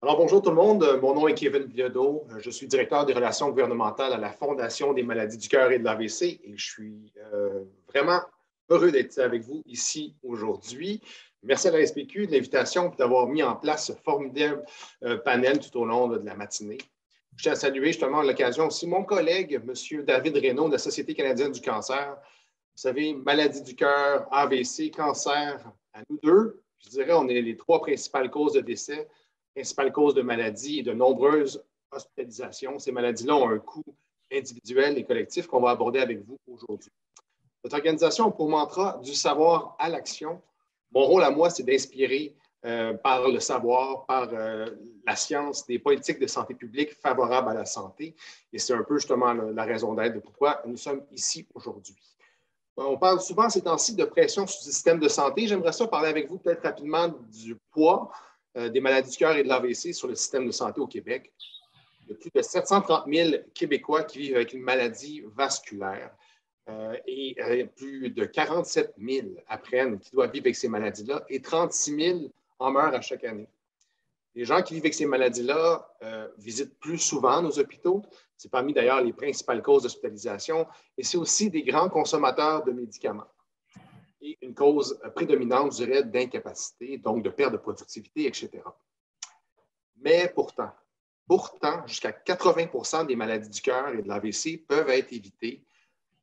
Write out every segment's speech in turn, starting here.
Alors, bonjour tout le monde. Mon nom est Kevin Bilodeau. Je suis directeur des relations gouvernementales à la Fondation des maladies du cœur et de l'AVC et je suis vraiment heureux d'être avec vous ici aujourd'hui. Merci à la SPQ de l'invitation et d'avoir mis en place ce formidable panel tout au long de la matinée. Je tiens à saluer justement à l'occasion aussi mon collègue, M. David Reynaud de la Société canadienne du cancer. Vous savez, maladie du cœur, AVC, cancer, à nous deux, je dirais, on est les trois principales causes de décès, principales causes de maladies et de nombreuses hospitalisations. Ces maladies-là ont un coût individuel et collectif qu'on va aborder avec vous aujourd'hui. Notre organisation a pour mantra du savoir à l'action. Mon rôle à moi, c'est d'inspirer par le savoir, par la science, des politiques de santé publique favorables à la santé. Et c'est un peu justement la raison d'être de pourquoi nous sommes ici aujourd'hui. On parle souvent ces temps-ci de pression sur le système de santé. J'aimerais ça parler avec vous peut-être rapidement du poids des maladies du cœur et de l'AVC sur le système de santé au Québec. Il y a plus de 730 000 Québécois qui vivent avec une maladie vasculaire et plus de 47 000 apprennent qu'ils doivent vivre avec ces maladies-là et 36 000 en meurent à chaque année. Les gens qui vivent avec ces maladies-là visitent plus souvent nos hôpitaux. C'est parmi d'ailleurs les principales causes d'hospitalisation et c'est aussi des grands consommateurs de médicaments. Et une cause prédominante, je dirais, d'incapacité, donc de perte de productivité, etc. Mais pourtant, jusqu'à 80 % des maladies du cœur et de l'AVC peuvent être évitées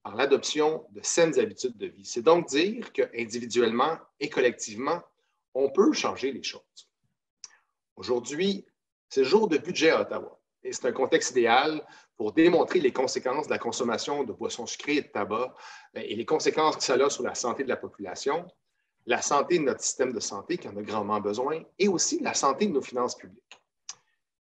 par l'adoption de saines habitudes de vie. C'est donc dire qu'individuellement et collectivement, on peut changer les choses. Aujourd'hui, c'est le jour de budget à Ottawa et c'est un contexte idéal pour démontrer les conséquences de la consommation de boissons sucrées et de tabac et les conséquences que ça a sur la santé de la population, la santé de notre système de santé qui en a grandement besoin et aussi la santé de nos finances publiques.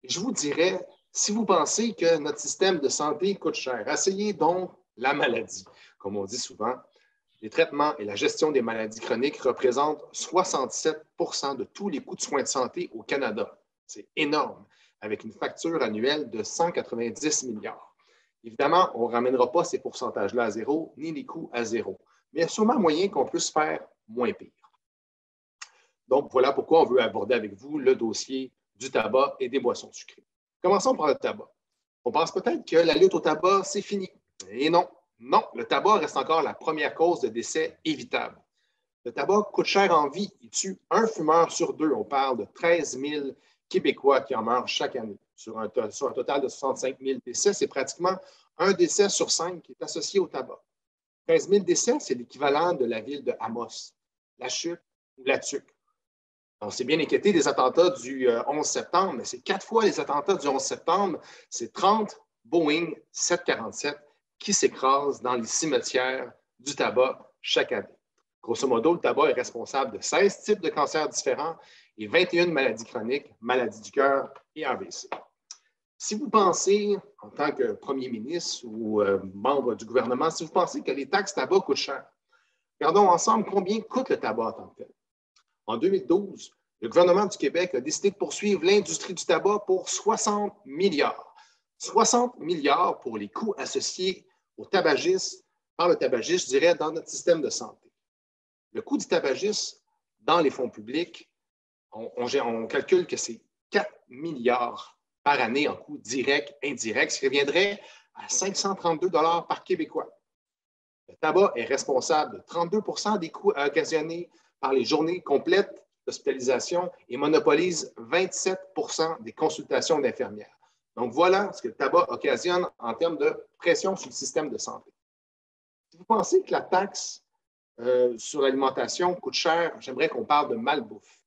Et je vous dirais, si vous pensez que notre système de santé coûte cher, essayez donc la maladie. Comme on dit souvent, les traitements et la gestion des maladies chroniques représentent 67 % de tous les coûts de soins de santé au Canada. C'est énorme, avec une facture annuelle de 190 milliards. Évidemment, on ne ramènera pas ces pourcentages-là à zéro, ni les coûts à zéro, mais il y a sûrement moyen qu'on puisse faire moins pire. Donc, voilà pourquoi on veut aborder avec vous le dossier du tabac et des boissons sucrées. Commençons par le tabac. On pense peut-être que la lutte au tabac, c'est fini. Et non. Non, le tabac reste encore la première cause de décès évitable. Le tabac coûte cher en vie. Il tue un fumeur sur deux. On parle de 13 000 Québécois qui en meurent chaque année. Sur un total de 65 000 décès, c'est pratiquement un décès sur 5 qui est associé au tabac. 13 000 décès, c'est l'équivalent de la ville de Amos, La Chute ou La Tuque. On s'est bien inquiété des attentats du 11 septembre, mais c'est 4 fois les attentats du 11 septembre. C'est 30 Boeing 747 qui s'écrasent dans les cimetières du tabac chaque année. Grosso modo, le tabac est responsable de 16 types de cancers différents et 21 maladies chroniques, maladies du cœur et AVC. Si vous pensez, en tant que premier ministre ou membre du gouvernement, si vous pensez que les taxes tabac coûtent cher, regardons ensemble combien coûte le tabac en tant que tel. En 2012, le gouvernement du Québec a décidé de poursuivre l'industrie du tabac pour 60 milliards. 60 milliards pour les coûts associés au tabagisme, par le tabagisme, je dirais, dans notre système de santé. Le coût du tabagisme dans les fonds publics, on calcule que c'est 4 milliards par année en coûts directs, indirects, ce qui reviendrait à 532 $ par Québécois. Le tabac est responsable de 32 % des coûts occasionnés par les journées complètes d'hospitalisation et monopolise 27 % des consultations d'infirmières. Donc, voilà ce que le tabac occasionne en termes de pression sur le système de santé. Si vous pensez que la taxe sur l'alimentation coûte cher, j'aimerais qu'on parle de malbouffe.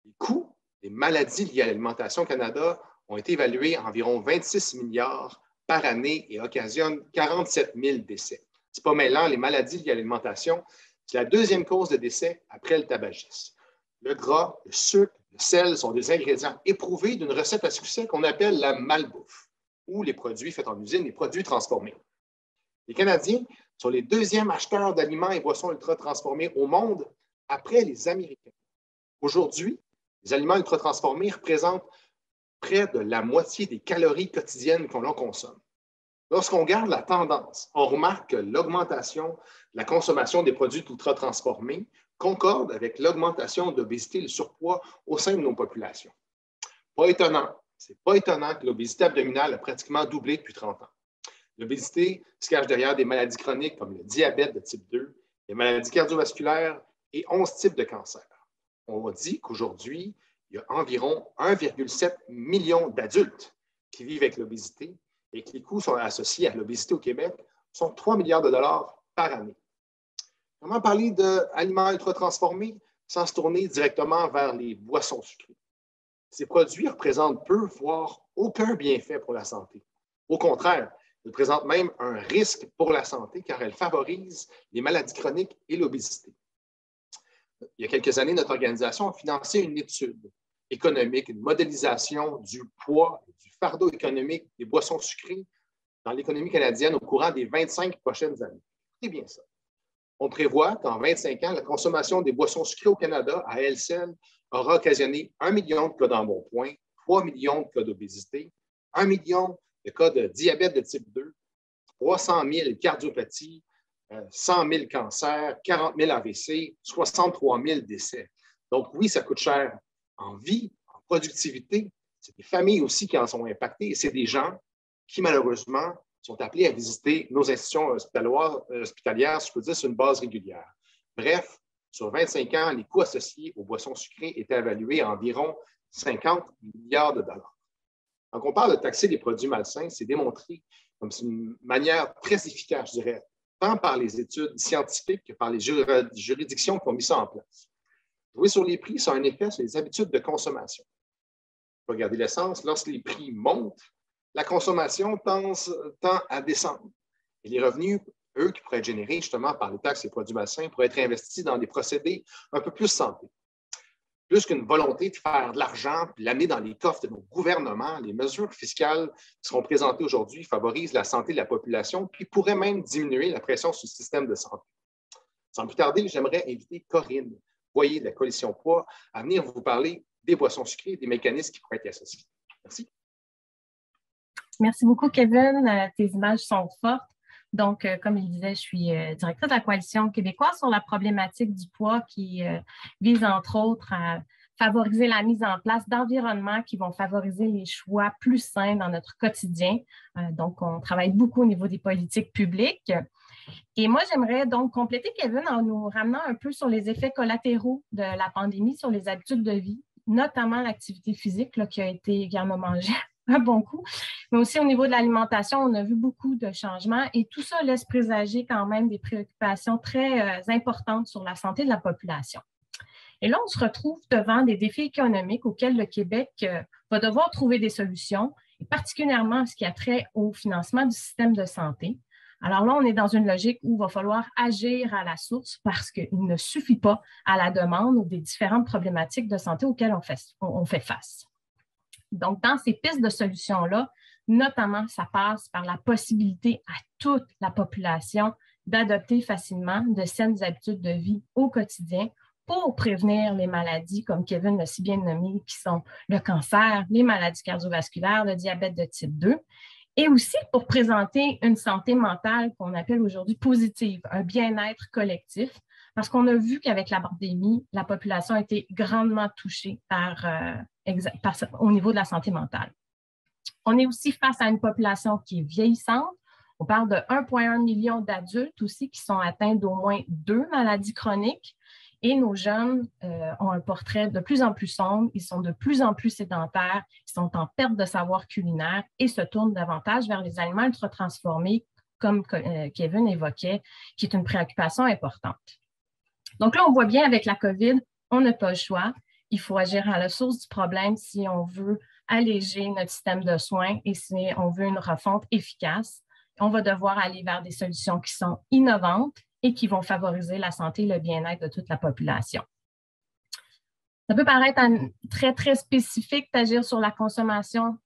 Les coûts des maladies liées à l'alimentation au Canada ont été évalués à environ 26 milliards par année et occasionnent 47 000 décès. C'est pas mêlant, les maladies liées à l'alimentation, c'est la deuxième cause de décès après le tabagisme. Le gras, le sucre, le sel sont des ingrédients éprouvés d'une recette à succès qu'on appelle la malbouffe, ou les produits faits en usine, les produits transformés. Les Canadiens sont les deuxièmes acheteurs d'aliments et boissons ultra-transformés au monde après les Américains. Aujourd'hui, les aliments ultra-transformés représentent près de la moitié des calories quotidiennes qu'on en consomme. Lorsqu'on regarde la tendance, on remarque que l'augmentation de la consommation des produits ultra-transformés concorde avec l'augmentation d'obésité et de surpoids au sein de nos populations. Pas étonnant. C'est pas étonnant que l'obésité abdominale a pratiquement doublé depuis 30 ans. L'obésité se cache derrière des maladies chroniques comme le diabète de type 2, les maladies cardiovasculaires et 11 types de cancers. On dit qu'aujourd'hui, il y a environ 1,7 million d'adultes qui vivent avec l'obésité et que les coûts sont associés à l'obésité au Québec sont 3 milliards de dollars par année. Comment parler d'aliments ultra-transformés sans se tourner directement vers les boissons sucrées? Ces produits représentent peu, voire aucun bienfait pour la santé. Au contraire, ils présentent même un risque pour la santé car elles favorisent les maladies chroniques et l'obésité. Il y a quelques années, notre organisation a financé une étude économique, une modélisation du poids et du fardeau économique des boissons sucrées dans l'économie canadienne au courant des 25 prochaines années. C'est bien ça. On prévoit qu'en 25 ans, la consommation des boissons sucrées au Canada, à elle seule, aura occasionné 1 million de cas d'embonpoint, 3 millions de cas d'obésité, 1 million de cas de diabète de type 2, 300 000 cardiopathies, 100 000 cancers, 40 000 AVC, 63 000 décès. Donc oui, ça coûte cher en vie, en productivité. C'est des familles aussi qui en sont impactées et c'est des gens qui, malheureusement, sont appelés à visiter nos institutions hospitalières, si je peux dire, sur une base régulière. Bref, sur 25 ans, les coûts associés aux boissons sucrées étaient évalués à environ 50 milliards de dollars. Quand on parle de taxer les produits malsains, c'est démontré comme une manière très efficace, je dirais, tant par les études scientifiques que par les juridictions qui ont mis ça en place. Jouer sur les prix, ça a un effet sur les habitudes de consommation. Regardez l'essence, lorsque les prix montent, la consommation tend à descendre. Et les revenus, eux, qui pourraient être générés justement par les taxes et les produits malsains, pourraient être investis dans des procédés un peu plus santé. Plus qu'une volonté de faire de l'argent et l'amener dans les coffres de nos gouvernements, les mesures fiscales qui seront présentées aujourd'hui favorisent la santé de la population puis pourraient même diminuer la pression sur le système de santé. Sans plus tarder, j'aimerais inviter Corinne Boyer de la Coalition Poids à venir vous parler des boissons sucrées et des mécanismes qui pourraient être associés. Merci. Merci beaucoup, Kevin. Tes images sont fortes. Donc, comme il disait, je suis directrice de la Coalition québécoise sur la problématique du poids qui vise, entre autres, à favoriser la mise en place d'environnements qui vont favoriser les choix plus sains dans notre quotidien. Donc, on travaille beaucoup au niveau des politiques publiques. Et moi, j'aimerais donc compléter, Kevin, en nous ramenant un peu sur les effets collatéraux de la pandémie sur les habitudes de vie, notamment l'activité physique là, qui a été également mangée un bon coup. Mais aussi au niveau de l'alimentation, on a vu beaucoup de changements et tout ça laisse présager quand même des préoccupations très importantes sur la santé de la population. Et là, on se retrouve devant des défis économiques auxquels le Québec va devoir trouver des solutions, et particulièrement ce qui a trait au financement du système de santé. Alors là, on est dans une logique où il va falloir agir à la source parce qu'il ne suffit pas à la demande ou des différentes problématiques de santé auxquelles on fait face. Donc, dans ces pistes de solutions-là, notamment, ça passe par la possibilité à toute la population d'adopter facilement de saines habitudes de vie au quotidien pour prévenir les maladies, comme Kevin l'a si bien nommé, qui sont le cancer, les maladies cardiovasculaires, le diabète de type 2, et aussi pour présenter une santé mentale qu'on appelle aujourd'hui positive, un bien-être collectif, parce qu'on a vu qu'avec la pandémie, la population a été grandement touchée au niveau de la santé mentale. On est aussi face à une population qui est vieillissante. On parle de 1,1 million d'adultes aussi qui sont atteints d'au moins 2 maladies chroniques. Et nos jeunes ont un portrait de plus en plus sombre, ils sont de plus en plus sédentaires, ils sont en perte de savoir culinaire et se tournent davantage vers les aliments ultra transformés, comme Kevin évoquait, qui est une préoccupation importante. Donc là, on voit bien avec la COVID, on n'a pas le choix. Il faut agir à la source du problème si on veut alléger notre système de soins et si on veut une refonte efficace. On va devoir aller vers des solutions qui sont innovantes et qui vont favoriser la santé et le bien-être de toute la population. Ça peut paraître très, très spécifique d'agir sur la consommation,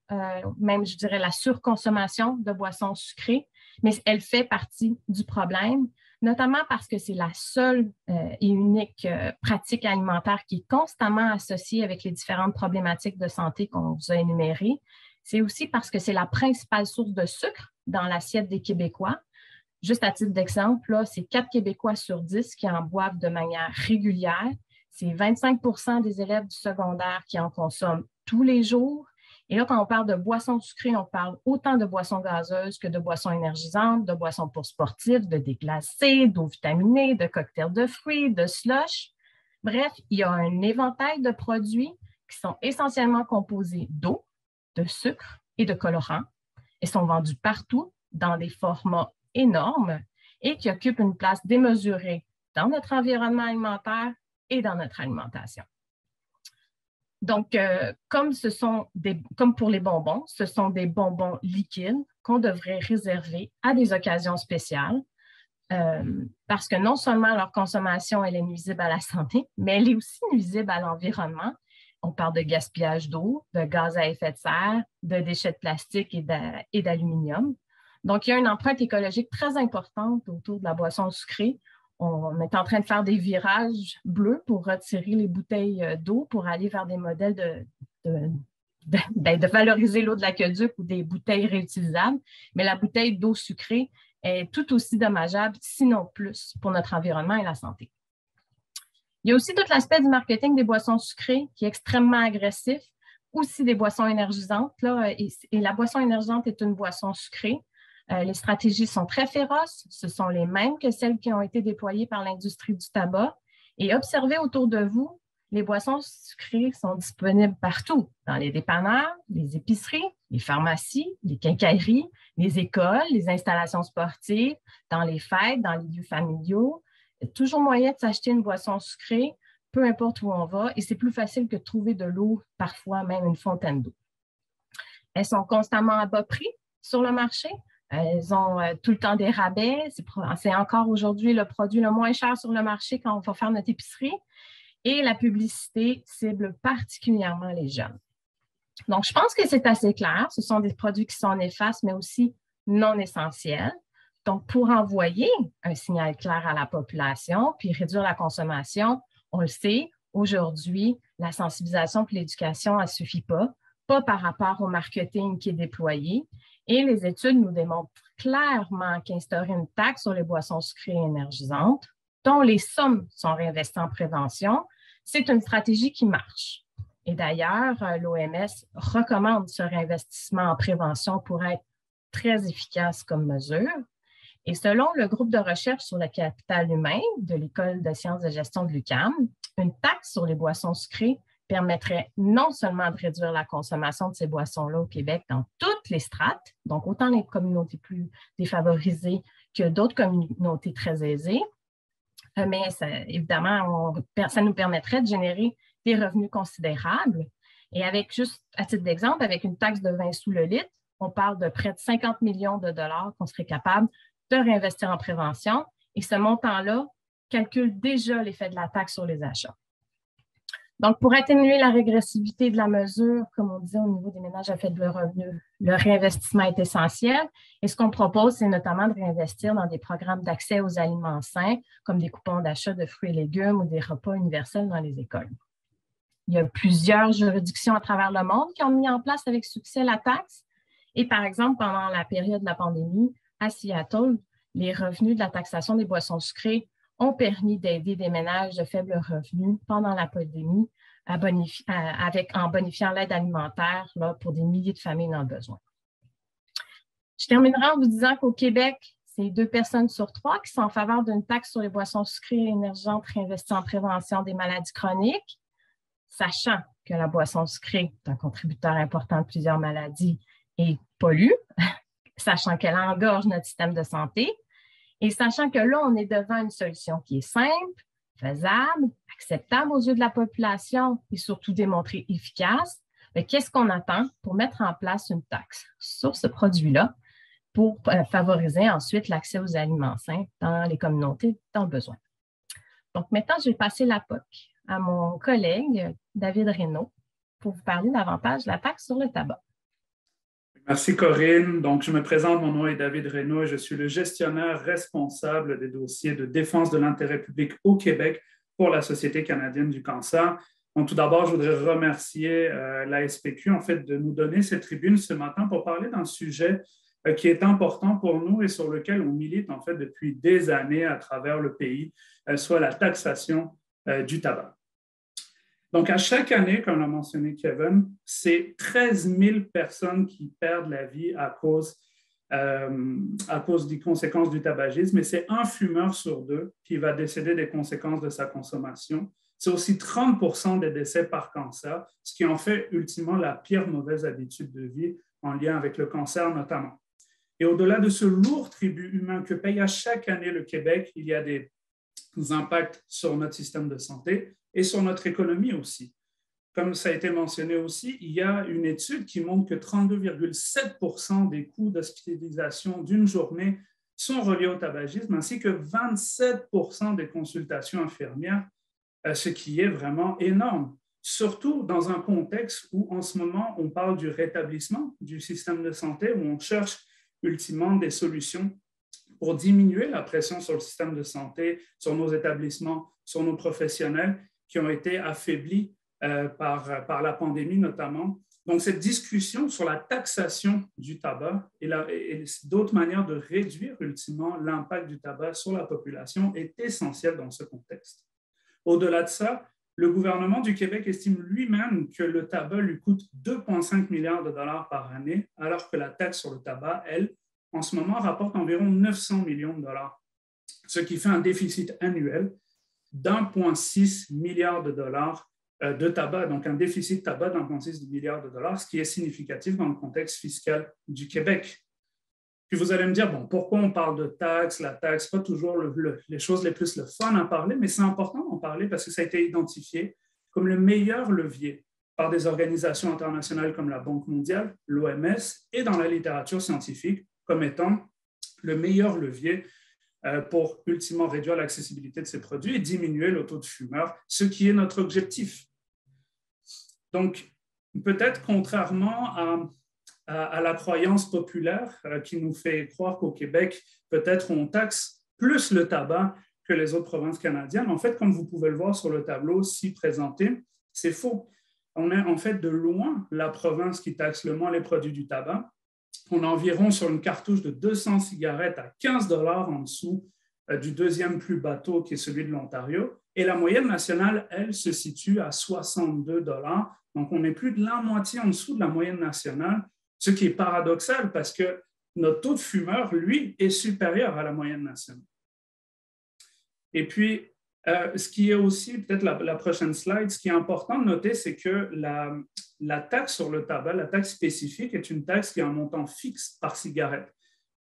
même je dirais la surconsommation de boissons sucrées, mais elle fait partie du problème, notamment parce que c'est la seule et unique pratique alimentaire qui est constamment associée avec les différentes problématiques de santé qu'on vous a énumérées. C'est aussi parce que c'est la principale source de sucre dans l'assiette des Québécois. Juste à titre d'exemple, c'est 4 Québécois sur 10 qui en boivent de manière régulière. C'est 25 % des élèves du secondaire qui en consomment tous les jours. Et là, quand on parle de boissons sucrées, on parle autant de boissons gazeuses que de boissons énergisantes, de boissons pour sportifs, de déglacés, d'eau vitaminée, de cocktails de fruits, de slush. Bref, il y a un éventail de produits qui sont essentiellement composés d'eau, de sucre et de colorants et sont vendus partout dans des formats énormes et qui occupent une place démesurée dans notre environnement alimentaire et dans notre alimentation. Donc, comme pour les bonbons, ce sont des bonbons liquides qu'on devrait réserver à des occasions spéciales parce que non seulement leur consommation elle est nuisible à la santé, mais elle est aussi nuisible à l'environnement. On parle de gaspillage d'eau, de gaz à effet de serre, de déchets de plastique et d'aluminium. Donc, il y a une empreinte écologique très importante autour de la boisson sucrée. On est en train de faire des virages bleus pour retirer les bouteilles d'eau pour aller vers des modèles de valoriser l'eau de l'aqueduc ou des bouteilles réutilisables. Mais la bouteille d'eau sucrée est tout aussi dommageable, sinon plus, pour notre environnement et la santé. Il y a aussi tout l'aspect du marketing des boissons sucrées qui est extrêmement agressif, aussi des boissons énergisantes. Là, et la boisson énergisante est une boisson sucrée. Les stratégies sont très féroces. Ce sont les mêmes que celles qui ont été déployées par l'industrie du tabac. Et observez autour de vous, les boissons sucrées sont disponibles partout, dans les dépanneurs, les épiceries, les pharmacies, les quincailleries, les écoles, les installations sportives, dans les fêtes, dans les lieux familiaux. Il y a toujours moyen de s'acheter une boisson sucrée, peu importe où on va, et c'est plus facile que de trouver de l'eau, parfois même une fontaine d'eau. Elles sont constamment à bas prix sur le marché. Elles ont tout le temps des rabais. C'est encore aujourd'hui le produit le moins cher sur le marché quand on va faire notre épicerie. Et la publicité cible particulièrement les jeunes. Donc, je pense que c'est assez clair. Ce sont des produits qui sont néfastes, mais aussi non essentiels. Donc, pour envoyer un signal clair à la population, puis réduire la consommation, on le sait, aujourd'hui, la sensibilisation et l'éducation, elle ne suffit pas par rapport au marketing qui est déployé. Et les études nous démontrent clairement qu'instaurer une taxe sur les boissons sucrées et énergisantes, dont les sommes sont réinvesties en prévention, c'est une stratégie qui marche. Et d'ailleurs, l'OMS recommande ce réinvestissement en prévention pour être très efficace comme mesure. Et selon le groupe de recherche sur le capital humain de l'École de sciences de gestion de l'UQAM, une taxe sur les boissons sucrées permettrait non seulement de réduire la consommation de ces boissons-là au Québec dans toutes les strates, donc autant les communautés plus défavorisées que d'autres communautés très aisées, mais évidemment, ça nous permettrait de générer des revenus considérables. Et avec, juste à titre d'exemple, avec une taxe de 20 sous le litre, on parle de près de 50 millions de dollars qu'on serait capable de réinvestir en prévention. Et ce montant-là calcule déjà l'effet de la taxe sur les achats. Donc, pour atténuer la régressivité de la mesure, comme on disait au niveau des ménages à faible revenu, le réinvestissement est essentiel. Et ce qu'on propose, c'est notamment de réinvestir dans des programmes d'accès aux aliments sains, comme des coupons d'achat de fruits et légumes ou des repas universels dans les écoles. Il y a plusieurs juridictions à travers le monde qui ont mis en place avec succès la taxe. Et par exemple, pendant la période de la pandémie, à Seattle, les revenus de la taxation des boissons sucrées ont permis d'aider des ménages de faible revenu pendant la pandémie en bonifiant l'aide alimentaire là, pour des milliers de familles dans le besoin. Je terminerai en vous disant qu'au Québec, c'est 2 personnes sur 3 qui sont en faveur d'une taxe sur les boissons sucrées et énergisantes réinvesties en prévention des maladies chroniques, sachant que la boisson sucrée est un contributeur important de plusieurs maladies et pollue, sachant qu'elle engorge notre système de santé, et sachant que là, on est devant une solution qui est simple, faisable, acceptable aux yeux de la population et surtout démontrée efficace, mais qu'est-ce qu'on attend pour mettre en place une taxe sur ce produit-là pour favoriser ensuite l'accès aux aliments sains dans les communautés dans le besoin? Donc maintenant, je vais passer la POC à mon collègue David Reynaud pour vous parler davantage de la taxe sur le tabac. Merci Corinne. Donc, je me présente, mon nom est David Reynaud et je suis le gestionnaire responsable des dossiers de défense de l'intérêt public au Québec pour la Société canadienne du cancer. Donc, tout d'abord, je voudrais remercier la SPQ en fait, de nous donner cette tribune ce matin pour parler d'un sujet qui est important pour nous et sur lequel on milite en fait depuis des années à travers le pays, soit la taxation du tabac. Donc, à chaque année, comme l'a mentionné Kevin, c'est 13 000 personnes qui perdent la vie à cause des conséquences du tabagisme, et c'est un fumeur sur deux qui va décéder des conséquences de sa consommation. C'est aussi 30% des décès par cancer, ce qui en fait ultimement la pire mauvaise habitude de vie en lien avec le cancer notamment. Et au-delà de ce lourd tribut humain que paye à chaque année le Québec, il y a des impacts sur notre système de santé et sur notre économie aussi. Comme ça a été mentionné aussi, il y a une étude qui montre que 32,7% des coûts d'hospitalisation d'une journée sont reliés au tabagisme, ainsi que 27% des consultations infirmières, ce qui est vraiment énorme, surtout dans un contexte où en ce moment on parle du rétablissement du système de santé, où on cherche ultimement des solutions pour diminuer la pression sur le système de santé, sur nos établissements, sur nos professionnels qui ont été affaiblis par la pandémie notamment. Donc, cette discussion sur la taxation du tabac et d'autres manières de réduire ultimement l'impact du tabac sur la population est essentielle dans ce contexte. Au-delà de ça, le gouvernement du Québec estime lui-même que le tabac lui coûte 2,5 milliards de dollars par année, alors que la taxe sur le tabac, elle, en ce moment, rapporte environ 900 millions de dollars, ce qui fait un déficit annuel d'1,6 milliard de dollars de tabac, donc un déficit tabac d'1,6 milliard de dollars, ce qui est significatif dans le contexte fiscal du Québec. Puis vous allez me dire, bon, pourquoi on parle de taxes? La taxe, pas toujours les choses les plus le fun à parler, mais c'est important d'en parler parce que ça a été identifié comme le meilleur levier par des organisations internationales comme la Banque mondiale, l'OMS, et dans la littérature scientifique comme étant le meilleur levier pour ultimement réduire l'accessibilité de ces produits et diminuer le taux de fumeurs, ce qui est notre objectif. Donc, peut-être contrairement à la croyance populaire qui nous fait croire qu'au Québec, peut-être on taxe plus le tabac que les autres provinces canadiennes. En fait, comme vous pouvez le voir sur le tableau ci présenté, c'est faux. On est en fait de loin la province qui taxe le moins les produits du tabac. On est environ sur une cartouche de 200 cigarettes à 15 $ en dessous du deuxième plus bas taux qui est celui de l'Ontario. Et la moyenne nationale, elle, se situe à 62 $. Donc, on est plus de la moitié en dessous de la moyenne nationale, ce qui est paradoxal parce que notre taux de fumeur, lui, est supérieur à la moyenne nationale. Et puis, ce qui est aussi, peut-être la prochaine slide, ce qui est important de noter, c'est que la taxe sur le tabac, la taxe spécifique, est une taxe qui a un montant fixe par cigarette.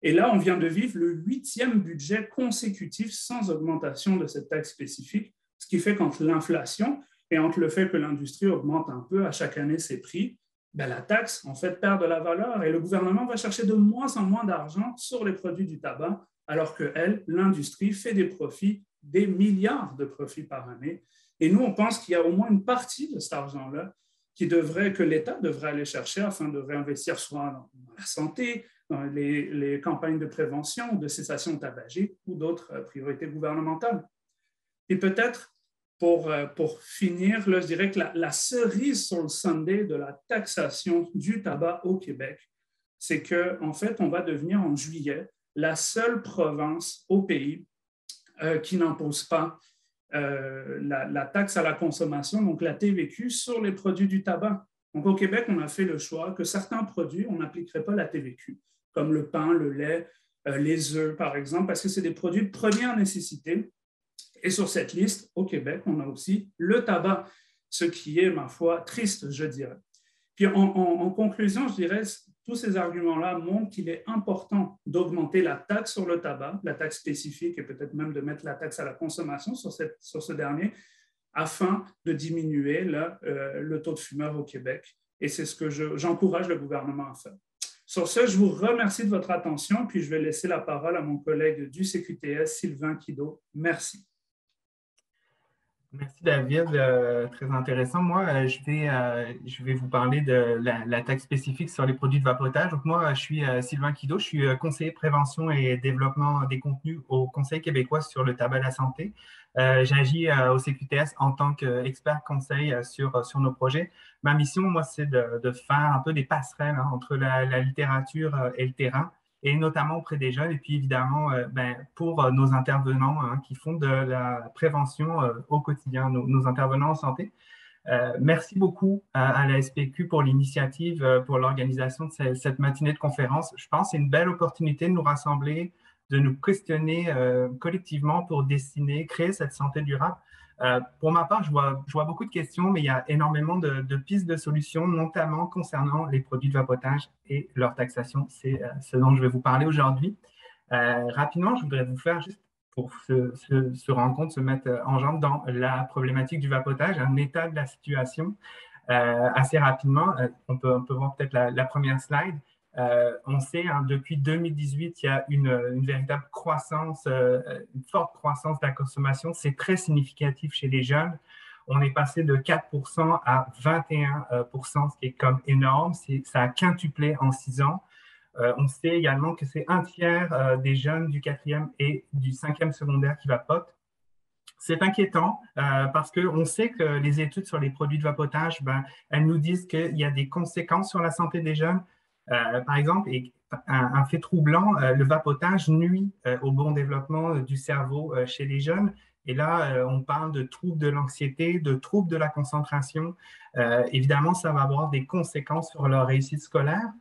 Et là, on vient de vivre le 8e budget consécutif sans augmentation de cette taxe spécifique, ce qui fait qu'entre l'inflation et entre le fait que l'industrie augmente un peu à chaque année ses prix, ben la taxe, en fait, perd de la valeur et le gouvernement va chercher de moins en moins d'argent sur les produits du tabac, alors que l'industrie fait des profits, des milliards de profits par année. Et nous, on pense qu'il y a au moins une partie de cet argent-là que l'État devrait aller chercher afin de réinvestir soit dans la santé, dans les campagnes de prévention, de cessation tabagique ou d'autres priorités gouvernementales. Et peut-être, pour finir, là, je dirais que la cerise sur le sundae de la taxation du tabac au Québec, c'est qu'en fait, on va devenir en juillet la seule province au pays qui n'impose pas la taxe à la consommation, donc la TVQ, sur les produits du tabac. Donc, au Québec, on a fait le choix que certains produits, on n'appliquerait pas la TVQ, comme le pain, le lait, les œufs, par exemple, parce que c'est des produits de première nécessité. Et sur cette liste, au Québec, on a aussi le tabac, ce qui est, ma foi, triste, je dirais. Puis en conclusion, je dirais, tous ces arguments-là montrent qu'il est important d'augmenter la taxe sur le tabac, la taxe spécifique, et peut-être même de mettre la taxe à la consommation sur ce dernier, afin de diminuer le taux de fumeurs au Québec. Et c'est ce que j'encourage le gouvernement à faire. Sur ce, je vous remercie de votre attention, puis je vais laisser la parole à mon collègue du CQTS, Sylvain Quideau. Merci. Merci David, très intéressant. Moi, je vais vous parler de la taxe spécifique sur les produits de vapotage. Donc moi, je suis Sylvain Quideau, je suis conseiller prévention et développement des contenus au Conseil québécois sur le tabac et la santé. J'agis au CQTS en tant qu'expert conseil sur nos projets. Ma mission, moi, c'est de faire un peu des passerelles entre la littérature et le terrain, et notamment auprès des jeunes, et puis évidemment pour nos intervenants qui font de la prévention au quotidien, nos intervenants en santé. Merci beaucoup à la SPQ pour l'initiative, pour l'organisation de cette matinée de conférence. Je pense que c'est une belle opportunité de nous rassembler, de nous questionner collectivement pour dessiner, créer cette santé durable. Pour ma part, je vois beaucoup de questions, mais il y a énormément de pistes de solutions, notamment concernant les produits de vapotage et leur taxation. C'est ce dont je vais vous parler aujourd'hui. Rapidement, je voudrais vous faire juste pour se rendre compte, se mettre en jambe dans la problématique du vapotage, un état de la situation assez rapidement. On peut voir peut-être la première slide. On sait, depuis 2018, il y a une véritable croissance, une forte croissance de la consommation. C'est très significatif chez les jeunes. On est passé de 4% à 21%, ce qui est comme énorme. Ça a quintuplé en 6 ans. On sait également que c'est un tiers des jeunes du 4e et du 5e secondaire qui vapotent. C'est inquiétant parce qu'on sait que les études sur les produits de vapotage, elles nous disent qu'il y a des conséquences sur la santé des jeunes. Par exemple, un fait troublant, le vapotage nuit au bon développement du cerveau chez les jeunes. Et là, on parle de troubles de l'anxiété, de troubles de la concentration. Évidemment, ça va avoir des conséquences sur leur réussite scolaire.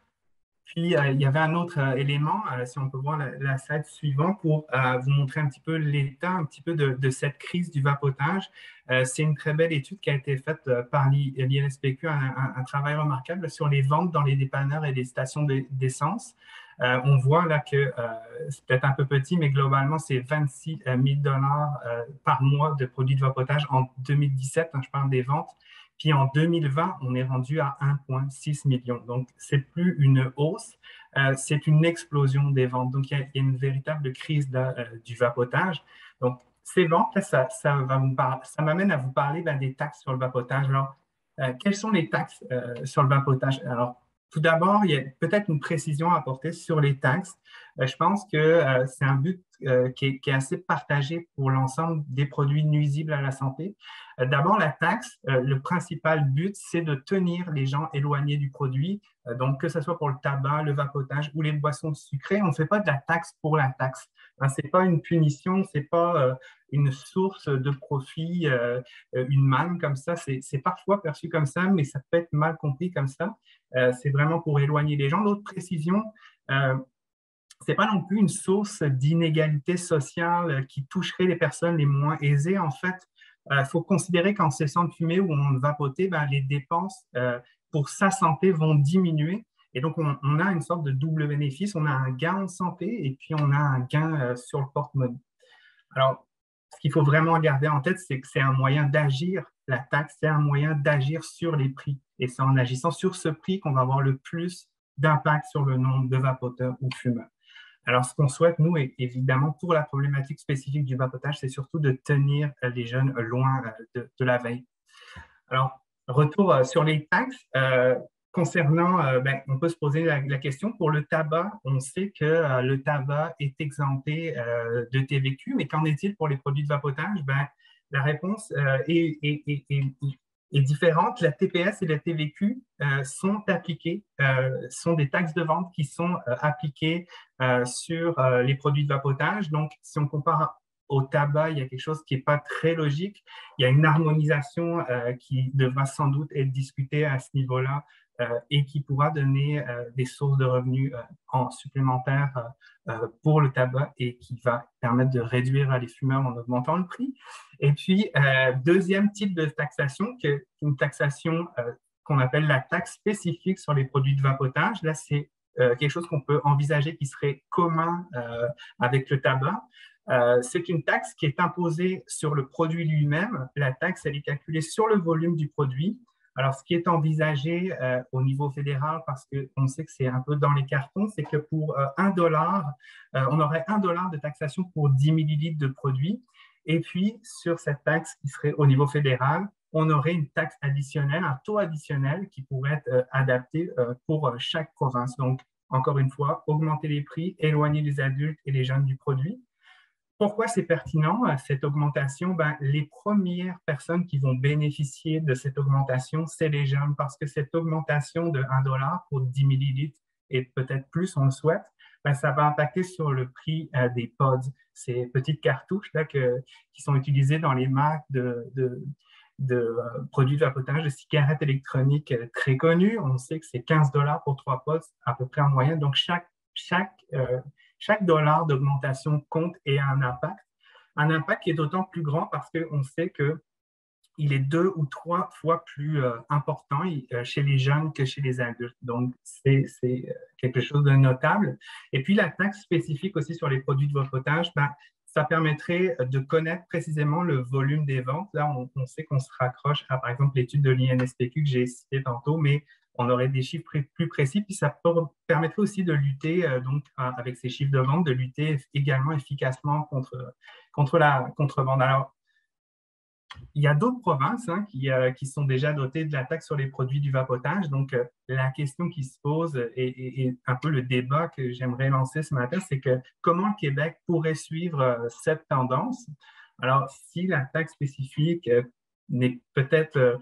Puis, il y avait un autre élément, si on peut voir la slide suivante, pour vous montrer un petit peu l'état un petit peu de cette crise du vapotage. C'est une très belle étude qui a été faite par l'INSPQ, un travail remarquable sur les ventes dans les dépanneurs et les stations d'essence. On voit là que c'est peut-être un peu petit, mais globalement, c'est 26 000 $ par mois de produits de vapotage en 2017, je parle des ventes. Puis en 2020, on est rendu à 1,6 million. Donc, c'est plus une hausse, c'est une explosion des ventes. Donc, il y a une véritable crise du vapotage. Donc, ces ventes, ça m'amène à vous parler des taxes sur le vapotage. Alors, quelles sont les taxes sur le vapotage? Alors, tout d'abord, il y a peut-être une précision à apporter sur les taxes. Je pense que c'est un but qui est assez partagé pour l'ensemble des produits nuisibles à la santé. D'abord, la taxe, le principal but, c'est de tenir les gens éloignés du produit. Donc, que ce soit pour le tabac, le vapotage ou les boissons sucrées, on ne fait pas de la taxe pour la taxe. Ce n'est pas une punition, ce n'est pas une source de profit, une manne comme ça. C'est parfois perçu comme ça, mais ça peut être mal compris comme ça. C'est vraiment pour éloigner les gens. L'autre précision, ce n'est pas non plus une source d'inégalité sociale qui toucherait les personnes les moins aisées. En fait, il faut considérer qu'en cessant de fumer ou en vapoter, les dépenses pour sa santé vont diminuer. Et donc, on a une sorte de double bénéfice. On a un gain en santé et puis on a un gain sur le porte-monnaie. Alors, ce qu'il faut vraiment garder en tête, c'est que c'est un moyen d'agir. La taxe, c'est un moyen d'agir sur les prix. Et c'est en agissant sur ce prix qu'on va avoir le plus d'impact sur le nombre de vapoteurs ou fumeurs. Alors, ce qu'on souhaite, nous, évidemment, pour la problématique spécifique du vapotage, c'est surtout de tenir les jeunes loin de la veille. Alors, retour sur les taxes. Concernant, on peut se poser la question, pour le tabac, on sait que le tabac est exempté de TVQ, mais qu'en est-il pour les produits de vapotage? La réponse est différente. La TPS et la TVQ sont appliquées, sont des taxes de vente qui sont appliquées sur les produits de vapotage. Donc, si on compare au tabac, il y a quelque chose qui n'est pas très logique. Il y a une harmonisation qui devra sans doute être discutée à ce niveau-là et qui pourra donner des sources de revenus en supplémentaires pour le tabac et qui va permettre de réduire les fumeurs en augmentant le prix. Et puis, deuxième type de taxation, qui est une taxation qu'on appelle la taxe spécifique sur les produits de vapotage. Là, c'est quelque chose qu'on peut envisager qui serait commun avec le tabac. C'est une taxe qui est imposée sur le produit lui-même. La taxe, elle est calculée sur le volume du produit. Alors, ce qui est envisagé au niveau fédéral, parce qu'on sait que c'est un peu dans les cartons, c'est que pour $1, on aurait $1 de taxation pour 10 millilitres de produit. Et puis, sur cette taxe qui serait au niveau fédéral, on aurait une taxe additionnelle, un taux additionnel qui pourrait être adapté pour chaque province. Donc, encore une fois, augmenter les prix, éloigner les adultes et les jeunes du produit. Pourquoi c'est pertinent, cette augmentation? Les premières personnes qui vont bénéficier de cette augmentation, c'est les jeunes, parce que cette augmentation de $1 pour 10 millilitres et peut-être plus, on le souhaite, ça va impacter sur le prix des pods, ces petites cartouches là, qui sont utilisées dans les marques produits de vapotage, de cigarettes électroniques très connus. On sait que c'est 15 $ pour 3 pots à peu près en moyenne. Donc, chaque dollar d'augmentation compte et a un impact. Un impact qui est d'autant plus grand parce qu'on sait qu'il est 2 ou 3 fois plus important chez les jeunes que chez les adultes. Donc, c'est quelque chose de notable. Et puis, la taxe spécifique aussi sur les produits de vapotage, ça permettrait de connaître précisément le volume des ventes. Là, on sait qu'on se raccroche à, par exemple, l'étude de l'INSPQ que j'ai citée tantôt, mais on aurait des chiffres plus précis, puis ça permettrait aussi de lutter, donc, avec ces chiffres de vente, de lutter également efficacement contre la contrebande. Alors, il y a d'autres provinces qui sont déjà dotées de la taxe sur les produits du vapotage. Donc, la question qui se pose et un peu le débat que j'aimerais lancer ce matin, c'est que comment le Québec pourrait suivre cette tendance? Alors, si la taxe spécifique n'est peut-être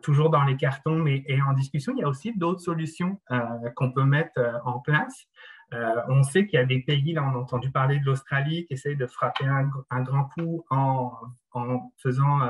toujours dans les cartons, mais est en discussion, il y a aussi d'autres solutions qu'on peut mettre en place. On sait qu'il y a des pays, là on a entendu parler de l'Australie, qui essaie de frapper un grand coup en faisant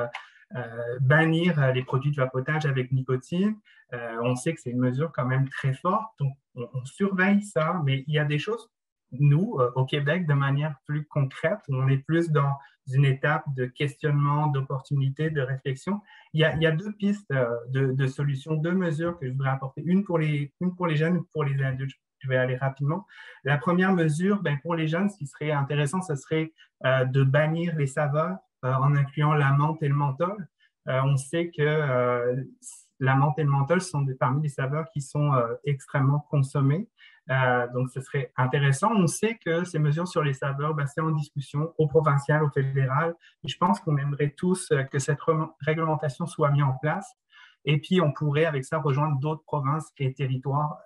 bannir les produits de vapotage avec nicotine. On sait que c'est une mesure quand même très forte, donc on surveille ça, mais il y a des choses, nous, au Québec, de manière plus concrète, on est plus dans une étape de questionnement, d'opportunité, de réflexion. Il y a deux pistes de solutions, deux mesures que je voudrais apporter, une pour les jeunes, une pour les adultes. Je vais aller rapidement. La première mesure, pour les jeunes, ce qui serait intéressant, ce serait de bannir les saveurs en incluant la menthe et le menthol. On sait que la menthe et le menthol sont parmi les saveurs qui sont extrêmement consommées. Donc, ce serait intéressant. On sait que ces mesures sur les saveurs, c'est en discussion au provincial, au fédéral. Et je pense qu'on aimerait tous que cette réglementation soit mise en place. Et puis, on pourrait, avec ça, rejoindre d'autres provinces et territoires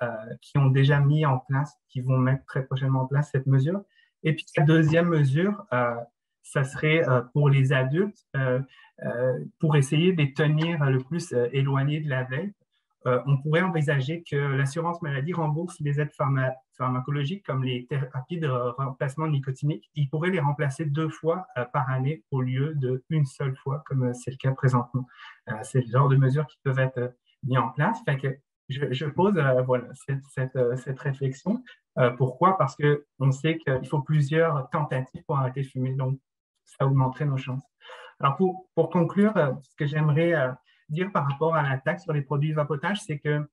qui ont déjà mis en place, qui vont mettre très prochainement en place cette mesure. Et puis, la deuxième mesure, ça serait pour les adultes, pour essayer de les tenir le plus éloignés de la vape. On pourrait envisager que l'assurance maladie rembourse les aides pharmacologiques comme les thérapies de remplacement nicotinique. Ils pourraient les remplacer 2 fois par année au lieu d'une seule fois, comme c'est le cas présentement. C'est le genre de mesures qui peuvent être mises en place. Fait que je pose voilà, cette réflexion. Pourquoi? Parce qu'on sait qu'il faut plusieurs tentatives pour arrêter de fumer. Donc, ça augmenterait nos chances. Alors, pour conclure, ce que j'aimerais dire par rapport à la taxe sur les produits de vapotage, c'est que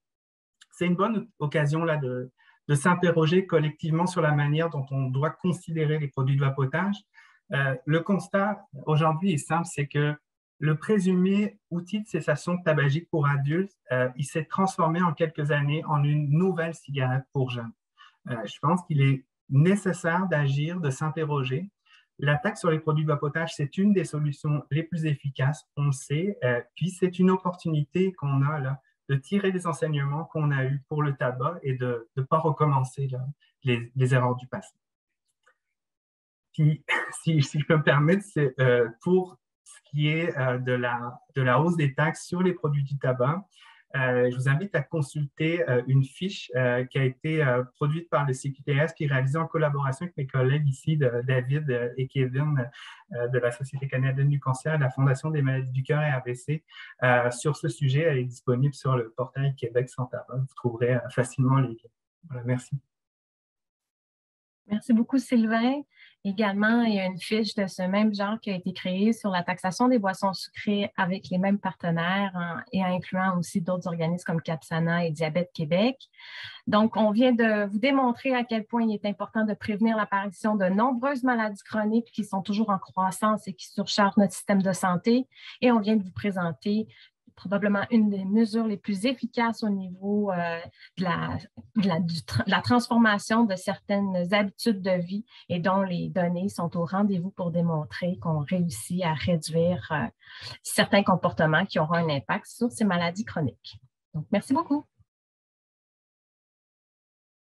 c'est une bonne occasion là, de s'interroger collectivement sur la manière dont on doit considérer les produits de vapotage. Le constat aujourd'hui est simple, c'est que le présumé outil de cessation tabagique pour adultes, il s'est transformé en quelques années en une nouvelle cigarette pour jeunes. Je pense qu'il est nécessaire d'agir, de s'interroger. La taxe sur les produits de vapotage, c'est une des solutions les plus efficaces, on le sait. Puis, c'est une opportunité qu'on a là, de tirer des enseignements qu'on a eus pour le tabac et de ne pas recommencer là, les erreurs du passé. Puis, si je peux me permettre, c'est pour ce qui est de la hausse des taxes sur les produits du tabac, je vous invite à consulter une fiche qui a été produite par le CQTS puis réalisée en collaboration avec mes collègues ici, David et Kevin de la Société canadienne du cancer et de la Fondation des maladies du cœur et AVC. Sur ce sujet, elle est disponible sur le portail Québec sans tabac. Vous trouverez facilement les liens. Voilà, merci. Merci beaucoup, Sylvain. Également, il y a une fiche de ce même genre qui a été créée sur la taxation des boissons sucrées avec les mêmes partenaires et incluant aussi d'autres organismes comme Capsana et Diabète Québec. Donc, on vient de vous démontrer à quel point il est important de prévenir l'apparition de nombreuses maladies chroniques qui sont toujours en croissance et qui surchargent notre système de santé. Et on vient de vous présenter probablement une des mesures les plus efficaces au niveau de la transformation de certaines habitudes de vie et dont les données sont au rendez-vous pour démontrer qu'on réussit à réduire certains comportements qui auront un impact sur ces maladies chroniques. Donc, merci beaucoup.